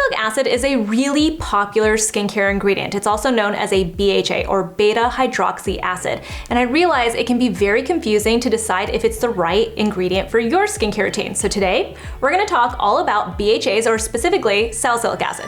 Salicylic acid is a really popular skincare ingredient. It's also known as a BHA or beta-hydroxy acid. And I realize it can be very confusing to decide if it's the right ingredient for your skincare routine. So today, we're gonna talk all about BHAs, or specifically salicylic acid.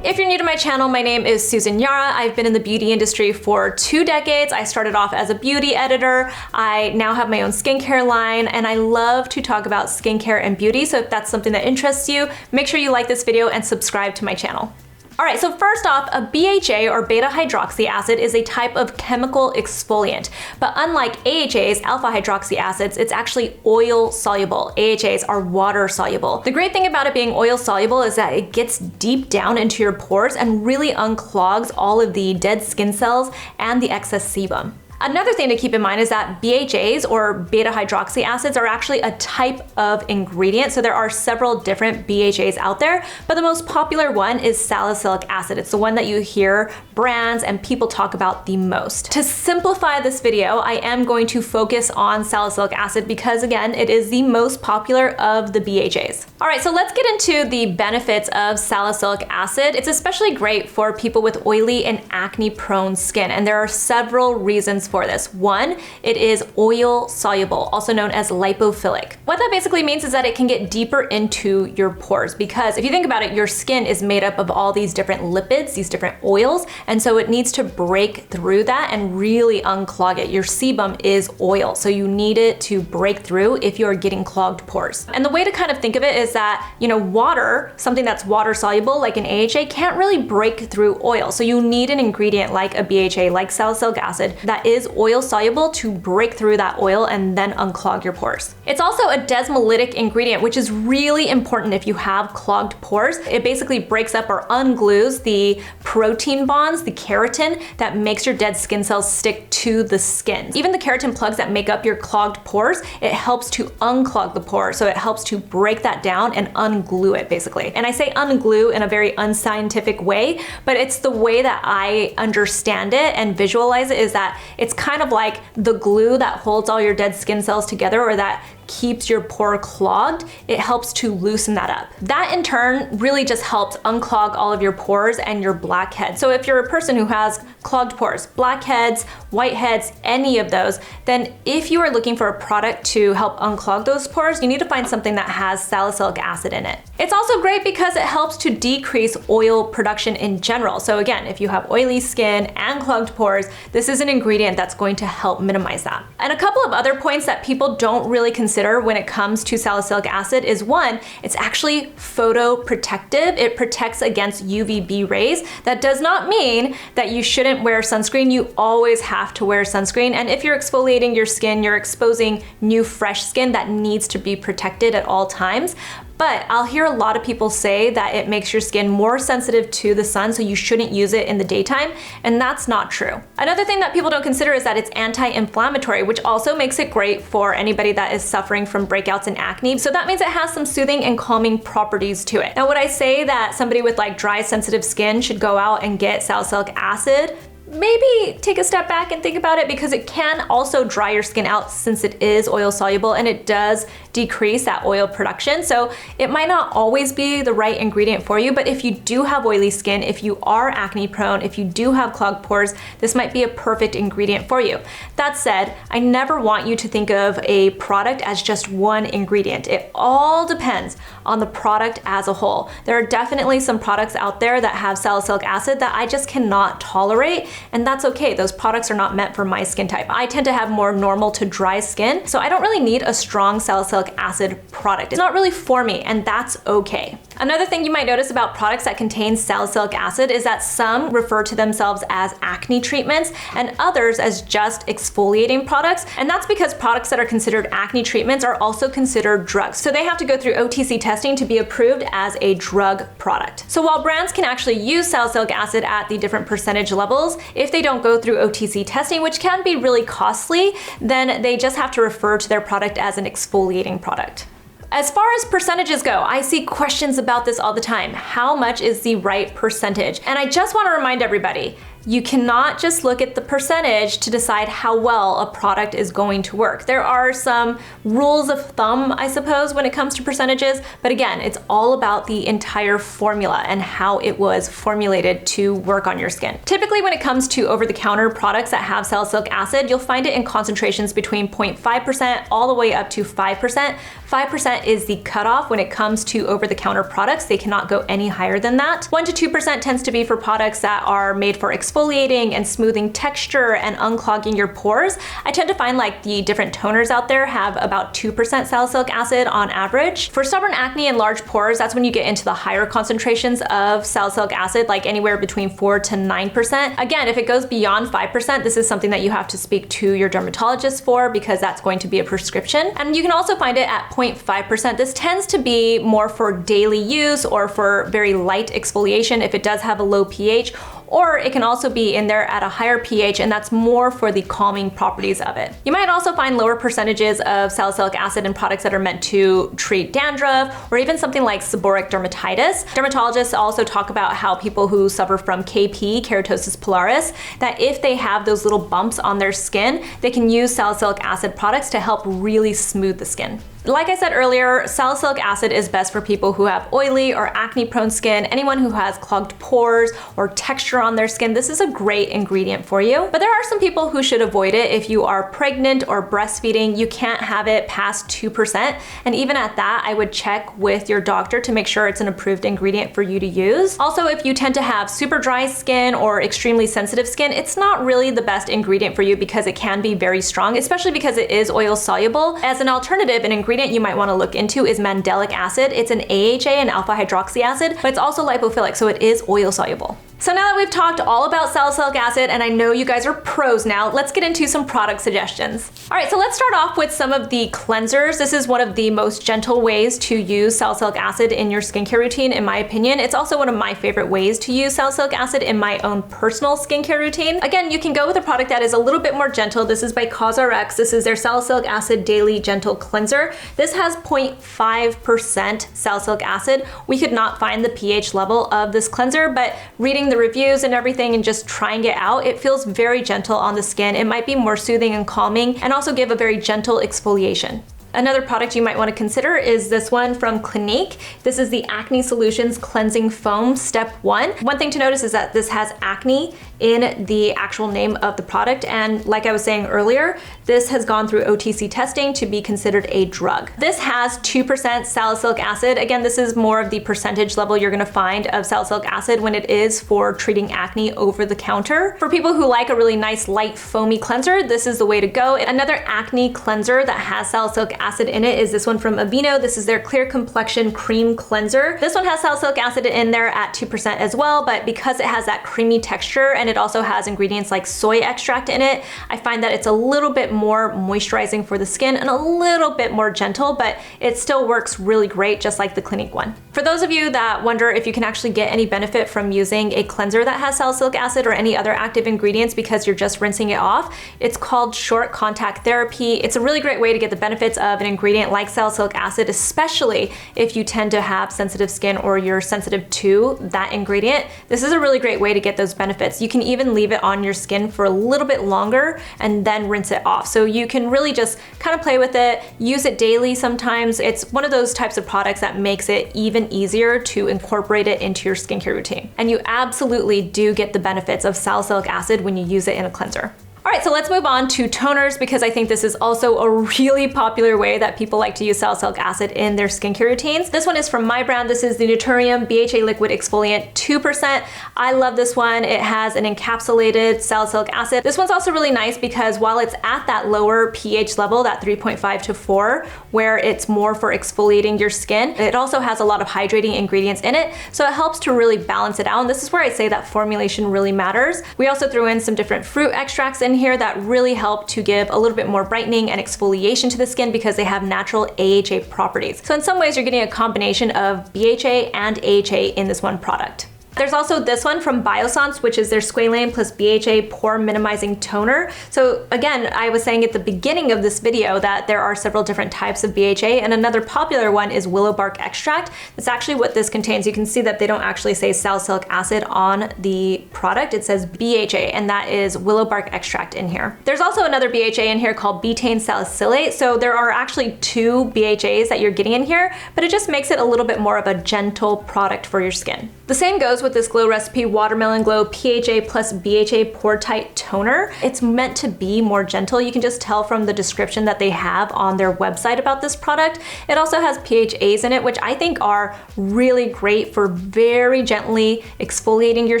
If you're new to my channel, my name is Susan Yara. I've been in the beauty industry for 2 decades. I started off as a beauty editor. I now have my own skincare line, and I love to talk about skincare and beauty. So if that's something that interests you, make sure you like this video and subscribe to my channel. All right, so first off, a BHA or beta-hydroxy acid is a type of chemical exfoliant. But unlike AHAs, alpha-hydroxy acids, it's actually oil soluble. AHAs are water soluble. The great thing about it being oil soluble is that it gets deep down into your pores and really unclogs all of the dead skin cells and the excess sebum. Another thing to keep in mind is that BHAs or beta-hydroxy acids are actually a type of ingredient. So there are several different BHAs out there, but the most popular one is salicylic acid. It's the one that you hear brands and people talk about the most. To simplify this video, I am going to focus on salicylic acid because, again, it is the most popular of the BHAs. All right, so let's get into the benefits of salicylic acid. It's especially great for people with oily and acne-prone skin, and there are several reasons for this. One, it is oil soluble, also known as lipophilic. What that basically means is that it can get deeper into your pores, because if you think about it, your skin is made up of all these different lipids, these different oils, and so it needs to break through that and really unclog it. Your sebum is oil, so you need it to break through if you're getting clogged pores. And the way to kind of think of it is that, water, something that's water soluble like an AHA, can't really break through oil. So you need an ingredient like a BHA, like salicylic acid, that is oil soluble to break through that oil and then unclog your pores. It's also a desmolytic ingredient, which is really important if you have clogged pores. It basically breaks up or unglues the protein bonds, the keratin that makes your dead skin cells stick to the skin. Even the keratin plugs that make up your clogged pores, it helps to unclog the pore. So it helps to break that down and unglue it, basically. And I say unglue in a very unscientific way, but it's the way that I understand it and visualize it, is that it's kind of like the glue that holds all your dead skin cells together, or that keeps your pore clogged. It helps to loosen that up. That in turn really just helps unclog all of your pores and your blackheads. So if you're a person who has clogged pores, blackheads, whiteheads, any of those, then if you are looking for a product to help unclog those pores, you need to find something that has salicylic acid in it. It's also great because it helps to decrease oil production in general. So again, if you have oily skin and clogged pores, this is an ingredient that's going to help minimize that. And a couple of other points that people don't really consider when it comes to salicylic acid is, one, it's actually photoprotective. It protects against UVB rays. That does not mean that you shouldn't wear sunscreen. You always have to wear sunscreen. And if you're exfoliating your skin, you're exposing new, fresh skin that needs to be protected at all times. But I'll hear a lot of people say that it makes your skin more sensitive to the sun, so you shouldn't use it in the daytime, and that's not true. Another thing that people don't consider is that it's anti-inflammatory, which also makes it great for anybody that is suffering from breakouts and acne. So that means it has some soothing and calming properties to it. Now, would I say that somebody with like dry, sensitive skin should go out and get salicylic acid? Maybe take a step back and think about it, because it can also dry your skin out since it is oil soluble, and it does decrease that oil production. So it might not always be the right ingredient for you, but if you do have oily skin, if you are acne prone, if you do have clogged pores, this might be a perfect ingredient for you. That said, I never want you to think of a product as just one ingredient. It all depends on the product as a whole. There are definitely some products out there that have salicylic acid that I just cannot tolerate, and that's okay. Those products are not meant for my skin type. I tend to have more normal to dry skin, so I don't really need a strong salicylic acid product. It's not really for me, and that's okay. Another thing you might notice about products that contain salicylic acid is that some refer to themselves as acne treatments and others as just exfoliating products, and that's because products that are considered acne treatments are also considered drugs. So they have to go through OTC testing to be approved as a drug product. So while brands can actually use salicylic acid at the different percentage levels, if they don't go through OTC testing, which can be really costly, then they just have to refer to their product as an exfoliating product. As far as percentages go, I see questions about this all the time. How much is the right percentage? And I just want to remind everybody, You cannot just look at the percentage to decide how well a product is going to work. There are some rules of thumb, I suppose, when it comes to percentages, but again, it's all about the entire formula and how it was formulated to work on your skin. Typically, when it comes to over-the-counter products that have salicylic acid, you'll find it in concentrations between 0.5% all the way up to 5%. 5% is the cutoff when it comes to over-the-counter products. They cannot go any higher than that. 1 to 2% tends to be for products that are made for exfoliating and smoothing texture and unclogging your pores. I tend to find like the different toners out there have about 2% salicylic acid on average. For stubborn acne and large pores, that's when you get into the higher concentrations of salicylic acid, like anywhere between 4 to 9%. Again, if it goes beyond 5%, this is something that you have to speak to your dermatologist for, because that's going to be a prescription. And you can also find it at 0.5%. This tends to be more for daily use or for very light exfoliation if it does have a low pH, or it can also be in there at a higher pH, and that's more for the calming properties of it. You might also find lower percentages of salicylic acid in products that are meant to treat dandruff or even something like seborrheic dermatitis. Dermatologists also talk about how people who suffer from KP, keratosis pilaris, that if they have those little bumps on their skin, they can use salicylic acid products to help really smooth the skin. Like I said earlier, salicylic acid is best for people who have oily or acne-prone skin, anyone who has clogged pores or texture on their skin. This is a great ingredient for you. But there are some people who should avoid it. If you are pregnant or breastfeeding, you can't have it past 2%. And even at that, I would check with your doctor to make sure it's an approved ingredient for you to use. Also, if you tend to have super dry skin or extremely sensitive skin, it's not really the best ingredient for you because it can be very strong, especially because it is oil soluble. As an alternative, an ingredient you might want to look into is mandelic acid. It's an AHA and alpha hydroxy acid, but it's also lipophilic, so it is oil soluble. So now that we've talked all about salicylic acid, and I know you guys are pros now, let's get into some product suggestions. All right, so let's start off with some of the cleansers. This is one of the most gentle ways to use salicylic acid in your skincare routine, in my opinion. It's also one of my favorite ways to use salicylic acid in my own personal skincare routine. Again, you can go with a product that is a little bit more gentle. This is by COSRX. This is their Salicylic Acid Daily Gentle Cleanser. This has 0.5% salicylic acid. We could not find the pH level of this cleanser, but reading the reviews and everything and just trying it out, it feels very gentle on the skin. It might be more soothing and calming and also give a very gentle exfoliation. Another product you might want to consider is this one from Clinique. This is the Acne Solutions Cleansing Foam Step 1. One thing to notice is that this has acne in the actual name of the product, and like I was saying earlier, this has gone through OTC testing to be considered a drug. This has 2% salicylic acid. Again, this is more of the percentage level you're gonna find of salicylic acid when it is for treating acne over the counter. For people who like a really nice light foamy cleanser, this is the way to go. Another acne cleanser that has salicylic acid in it is this one from Aveeno. This is their Clear Complexion Cream Cleanser. This one has salicylic acid in there at 2% as well, but because it has that creamy texture and it also has ingredients like soy extract in it, I find that it's a little bit more moisturizing for the skin and a little bit more gentle, but it still works really great, just like the Clinique one. For those of you that wonder if you can actually get any benefit from using a cleanser that has salicylic acid or any other active ingredients because you're just rinsing it off, it's called short contact therapy. It's a really great way to get the benefits of an ingredient like salicylic acid, especially if you tend to have sensitive skin or you're sensitive to that ingredient. This is a really great way to get those benefits. You can even leave it on your skin for a little bit longer and then rinse it off. So you can really just kind of play with it, use it daily sometimes. It's one of those types of products that makes it even easier to incorporate it into your skincare routine. And you absolutely do get the benefits of salicylic acid when you use it in a cleanser. All right, so let's move on to toners, because I think this is also a really popular way that people like to use salicylic acid in their skincare routines. This one is from my brand. This is the NATURIUM BHA Liquid Exfoliant 2%. I love this one. It has an encapsulated salicylic acid. This one's also really nice because while it's at that lower pH level, that 3.5 to 4, where it's more for exfoliating your skin, it also has a lot of hydrating ingredients in it, so it helps to really balance it out. And this is where I say that formulation really matters. We also threw in some different fruit extracts in here that really help to give a little bit more brightening and exfoliation to the skin because they have natural AHA properties. So in some ways, you're getting a combination of BHA and AHA in this one product. There's also this one from Biossance, which is their Squalane plus BHA Pore Minimizing Toner. So again, I was saying at the beginning of this video that there are several different types of BHA, and another popular one is willow bark extract. That's actually what this contains. You can see that they don't actually say salicylic acid on the product. It says BHA, and that is willow bark extract in here. There's also another BHA in here called betaine salicylate. So there are actually 2 BHAs that you're getting in here, but it just makes it a little bit more of a gentle product for your skin. The same goes with this Glow Recipe Watermelon Glow PHA plus BHA Pore-Tight Toner. It's meant to be more gentle. You can just tell from the description that they have on their website about this product. It also has PHAs in it, which I think are really great for very gently exfoliating your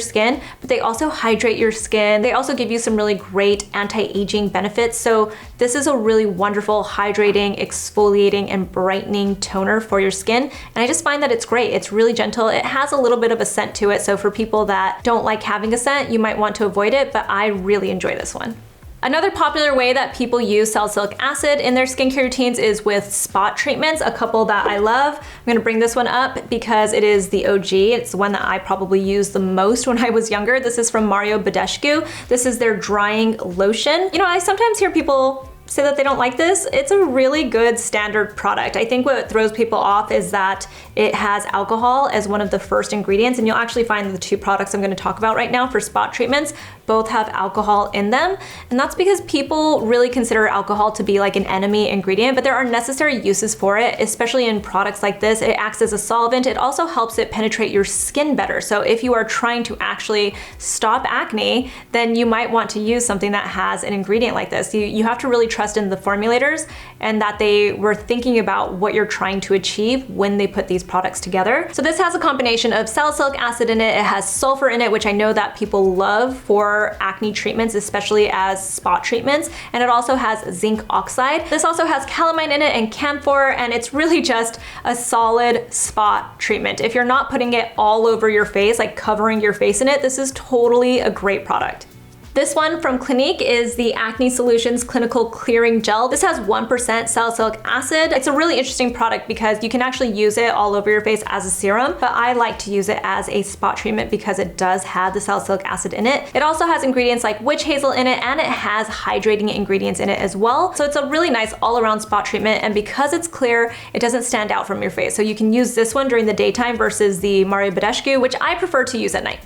skin, but they also hydrate your skin. They also give you some really great anti-aging benefits. So this is a really wonderful hydrating, exfoliating, and brightening toner for your skin. And I just find that it's great. It's really gentle. It has a little bit of a scent to it. So for people that don't like having a scent, you might want to avoid it, but I really enjoy this one. Another popular way that people use salicylic acid in their skincare routines is with spot treatments. A couple that I love. I'm gonna bring this one up because it is the OG. It's the one that I probably used the most when I was younger. This is from Badescu. This is their drying lotion. You know, I sometimes hear people say that they don't like this. It's a really good standard product. I think what throws people off is that it has alcohol as one of the first ingredients, and you'll actually find the 2 products I'm going to talk about right now for spot treatments both have alcohol in them, and that's because people really consider alcohol to be like an enemy ingredient, but there are necessary uses for it, especially in products like this. It acts as a solvent. It also helps it penetrate your skin better. So if you are trying to actually stop acne, then you might want to use something that has an ingredient like this. You have to really trust in the formulators and that they were thinking about what you're trying to achieve when they put these products together. So this has a combination of salicylic acid in it. It has sulfur in it, which I know that people love for acne treatments, especially as spot treatments. And it also has zinc oxide. This also has calamine in it and camphor, and it's really just a solid spot treatment. If you're not putting it all over your face, like covering your face in it, this is totally a great product. This one from Clinique is the Acne Solutions Clinical Clearing Gel. This has 1% salicylic acid. It's a really interesting product because you can actually use it all over your face as a serum, but I like to use it as a spot treatment because it does have the salicylic acid in it. It also has ingredients like witch hazel in it, and it has hydrating ingredients in it as well. So it's a really nice all-around spot treatment, and because it's clear, it doesn't stand out from your face. So you can use this one during the daytime versus the Badescu, which I prefer to use at night.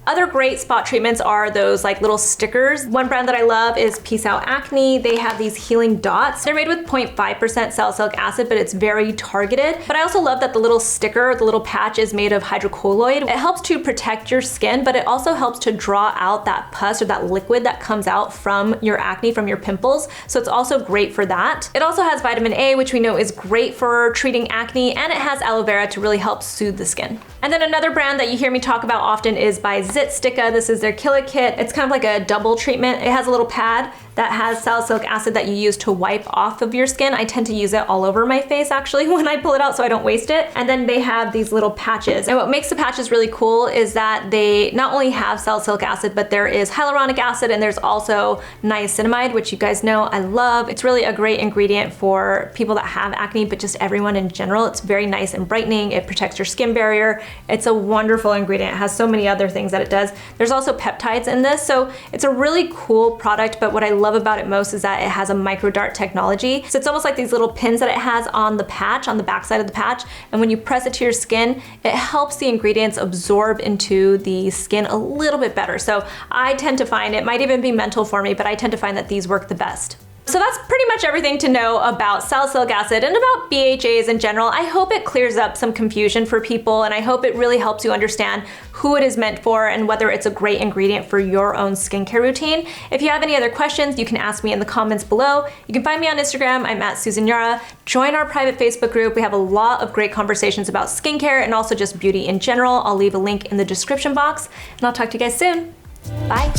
Other great spot treatments are those like little stickers. One brand that I love is Peace Out Acne. They have these healing dots. They're made with 0.5% salicylic acid, but it's very targeted. But I also love that the little sticker, the little patch is made of hydrocolloid. It helps to protect your skin, but it also helps to draw out that pus or that liquid that comes out from your acne, from your pimples. So it's also great for that. It also has vitamin A, which we know is great for treating acne, and it has aloe vera to really help soothe the skin. And then another brand that you hear me talk about often is by Zitsticka. This is their Kill It Kit. It's kind of like a double treatment. It has a little pad that has salicylic acid that you use to wipe off of your skin. I tend to use it all over my face actually when I pull it out so I don't waste it. And then they have these little patches. And what makes the patches really cool is that they not only have salicylic acid, but there is hyaluronic acid, and there's also niacinamide, which you guys know I love. It's really a great ingredient for people that have acne, but just everyone in general. It's very nice and brightening. It protects your skin barrier. It's a wonderful ingredient. It has so many other things that it does. There's also peptides in this, so it's a really cool product, but what I love about it most is that it has a microdart technology. So it's almost like these little pins that it has on the patch, on the back side of the patch, and when you press it to your skin, it helps the ingredients absorb into the skin a little bit better. So I tend to find, it might even be mental for me, but I tend to find that these work the best. So that's pretty much everything to know about salicylic acid and about BHAs in general. I hope it clears up some confusion for people, and I hope it really helps you understand who it is meant for and whether it's a great ingredient for your own skincare routine. If you have any other questions, you can ask me in the comments below. You can find me on Instagram. I'm at Susan Yara. Join our private Facebook group. We have a lot of great conversations about skincare and also just beauty in general. I'll leave a link in the description box, and I'll talk to you guys soon. Bye.